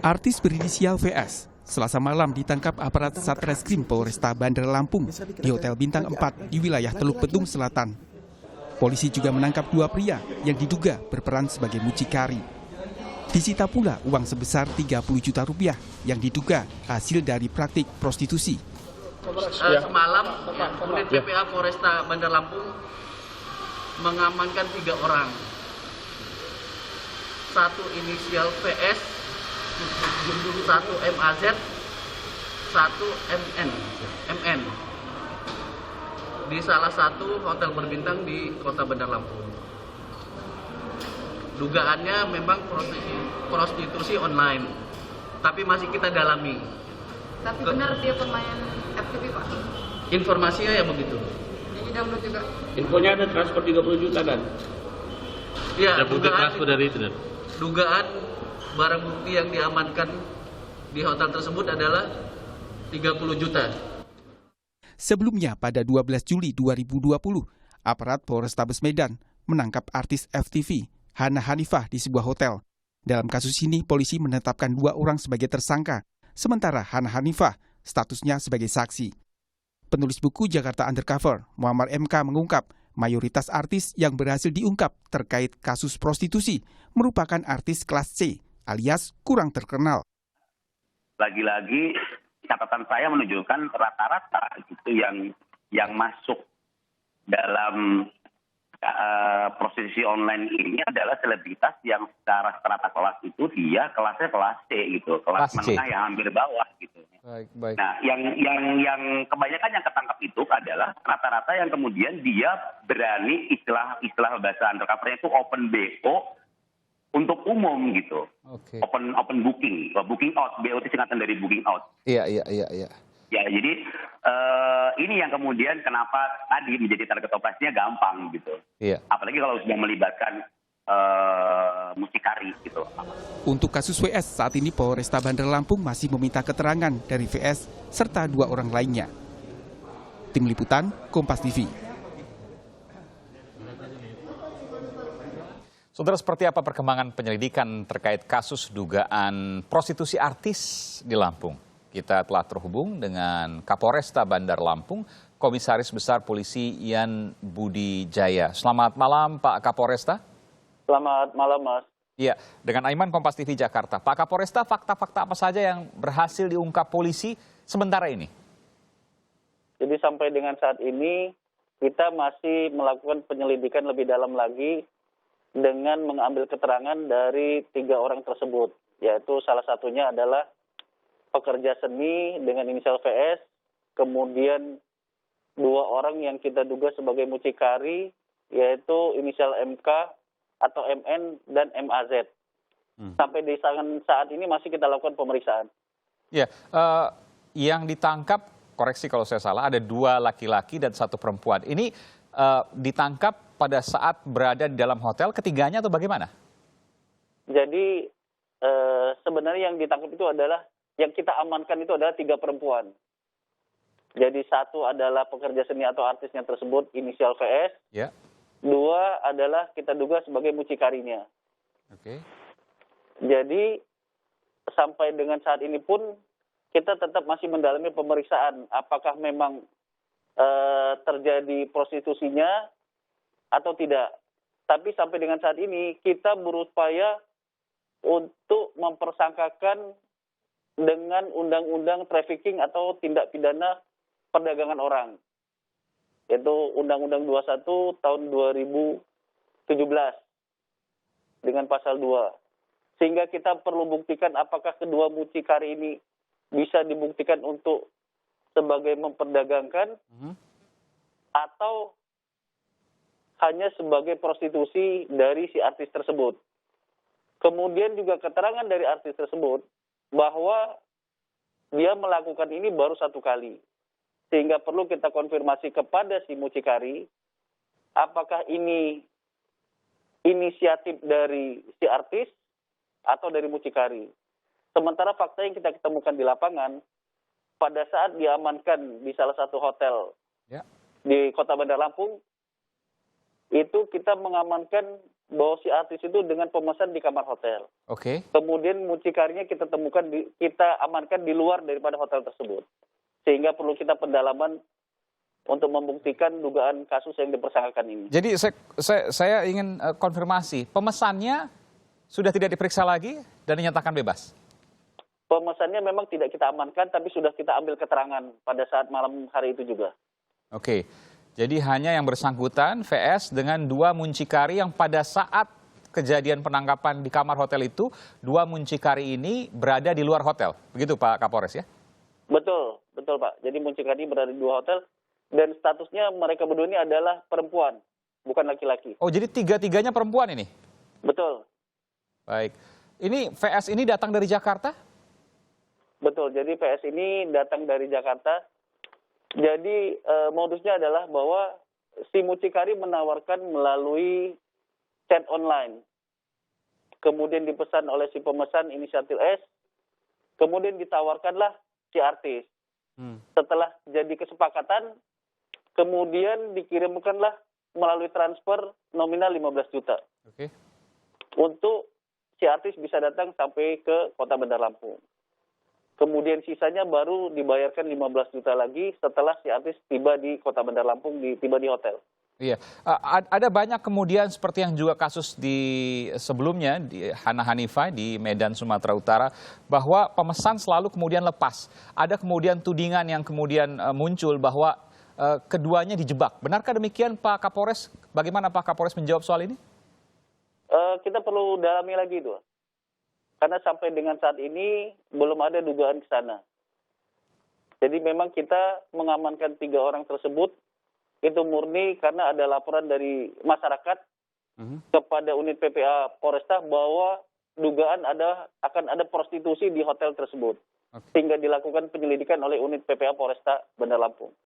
Artis berinisial VS Selasa malam ditangkap aparat Satreskrim Polresta Bandar Lampung di Hotel Bintang 4 di wilayah Teluk Betung Selatan. Polisi juga menangkap dua pria yang diduga berperan sebagai mucikari. Disita pula uang sebesar 30 juta rupiah yang diduga hasil dari praktik prostitusi. Semalam, unit PPA Polresta Bandar Lampung mengamankan 3 orang. Satu inisial VS, satu MAZ, satu MN. Di salah satu hotel berbintang di Kota Bandar Lampung. Dugaannya memang prostitusi online, tapi masih kita dalami. Tapi benar dia pemain FTV, Pak? Informasinya ya begitu. Jadi download juga? Infonya ada transfer 30 juta kan? Ya, ada bukti transfer dari itu dan? Dugaan barang bukti yang diamankan di hotel tersebut adalah 30 juta. Sebelumnya pada 12 Juli 2020, aparat Polrestabes Medan menangkap artis FTV Hana Hanifah di sebuah hotel. Dalam kasus ini, polisi menetapkan 2 orang sebagai tersangka, sementara Hana Hanifah statusnya sebagai saksi. Penulis buku Jakarta Undercover, Muammar MK mengungkap, mayoritas artis yang berhasil diungkap terkait kasus prostitusi merupakan artis kelas C, alias kurang terkenal. Lagi-lagi catatan saya menunjukkan rata-rata itu yang masuk dalam prostitusi online ini adalah selebritas yang secara strata kelas itu dia kelasnya kelas C gitu, kelas menengah yang hampir bawah gitu. Baik. Nah, yang kebanyakan yang ketangkap itu adalah rata-rata yang kemudian dia berani istilah bahasa undercover-nya itu open BO untuk umum gitu. Oke. Open booking out, BO itu singkatan dari booking out. Iya. Ya, jadi ini yang kemudian kenapa tadi menjadi target operasinya gampang gitu. Iya. Apalagi kalau sudah melibatkan mucikari gitu. Untuk kasus WS, saat ini Polresta Bandar Lampung masih meminta keterangan dari VS serta 2 orang lainnya. Tim Liputan, Kompas TV. Saudara, seperti apa perkembangan penyelidikan terkait kasus dugaan prostitusi artis di Lampung? Kita telah terhubung dengan Kapolresta Bandar Lampung, Komisaris Besar Polisi Ian Budi Jaya. Selamat malam, Pak Kapolresta. Selamat malam, Mas. Iya, dengan Aiman, Kompas TV Jakarta. Pak Kapolresta, fakta-fakta apa saja yang berhasil diungkap polisi sementara ini? Jadi sampai dengan saat ini kita masih melakukan penyelidikan lebih dalam lagi dengan mengambil keterangan dari 3 orang tersebut, yaitu salah satunya adalah pekerja seni dengan inisial VS, kemudian 2 orang yang kita duga sebagai mucikari, yaitu inisial MK atau MN dan MAZ. Sampai di saat ini masih kita lakukan pemeriksaan. Ya, yang ditangkap, koreksi kalau saya salah, ada 2 laki-laki dan 1 perempuan. Ini ditangkap pada saat berada di dalam hotel, ketiganya atau bagaimana? Jadi sebenarnya yang ditangkap itu adalah, yang kita amankan itu adalah 3 perempuan. Jadi 1 adalah pekerja seni atau artisnya tersebut, inisial VS. Ya. 2 adalah kita duga sebagai mucikarinya. Oke. Jadi sampai dengan saat ini pun kita tetap masih mendalami pemeriksaan apakah memang terjadi prostitusinya atau tidak. Tapi sampai dengan saat ini kita berupaya untuk mempersangkakan dengan undang-undang trafficking atau tindak pidana perdagangan orang, yaitu Undang-Undang 21 tahun 2017 dengan pasal 2. Sehingga kita perlu buktikan apakah kedua mucikari ini bisa dibuktikan untuk sebagai memperdagangkan atau hanya sebagai prostitusi dari si artis tersebut. Kemudian juga keterangan dari artis tersebut bahwa dia melakukan ini baru 1 kali. Sehingga perlu kita konfirmasi kepada si mucikari, apakah ini inisiatif dari si artis atau dari mucikari. Sementara fakta yang kita ketemukan di lapangan, pada saat diamankan di salah satu hotel di Kota Bandar Lampung, itu kita mengamankan bahwa si artis itu dengan pemesan di kamar hotel. Oke. Kemudian mucikarinya kita temukan, kita amankan di luar daripada hotel tersebut. Sehingga perlu kita pendalaman untuk membuktikan dugaan kasus yang dipersangkakan ini. Jadi saya ingin konfirmasi, pemesannya sudah tidak diperiksa lagi dan dinyatakan bebas? Pemesannya memang tidak kita amankan, tapi sudah kita ambil keterangan pada saat malam hari itu juga. Oke, jadi hanya yang bersangkutan VS dengan 2 muncikari yang pada saat kejadian penangkapan di kamar hotel itu, 2 muncikari ini berada di luar hotel. Begitu Pak Kapolres ya? Betul Pak. Jadi muncikari berada di 2 hotel dan statusnya mereka berdua ini adalah perempuan, bukan laki-laki. Oh, jadi 3-3-nya perempuan ini? Betul. Baik. Ini VS ini datang dari Jakarta? Betul, jadi PS ini datang dari Jakarta. Jadi modusnya adalah bahwa si mucikari menawarkan melalui chat online. Kemudian dipesan oleh si pemesan inisiatif S. Kemudian ditawarkanlah si artis. Setelah jadi kesepakatan, kemudian dikirimkanlah melalui transfer nominal 15 juta. Oke. Untuk si artis bisa datang sampai ke Kota Bandar Lampung. Kemudian sisanya baru dibayarkan 15 juta lagi setelah si artis tiba di Kota Bandar Lampung, tiba di hotel. Iya, ada banyak kemudian seperti yang juga kasus di sebelumnya di Hana Hanifah di Medan, Sumatera Utara, bahwa pemesan selalu kemudian lepas. Ada kemudian tudingan yang kemudian muncul bahwa keduanya dijebak. Benarkah demikian Pak Kapolres? Bagaimana Pak Kapolres menjawab soal ini? Kita perlu dalami lagi itu. Karena sampai dengan saat ini belum ada dugaan ke sana. Jadi memang kita mengamankan 3 orang tersebut itu murni karena ada laporan dari masyarakat kepada unit PPA Polresta bahwa dugaan akan ada prostitusi di hotel tersebut. Sehingga dilakukan penyelidikan oleh unit PPA Polresta Bandar Lampung.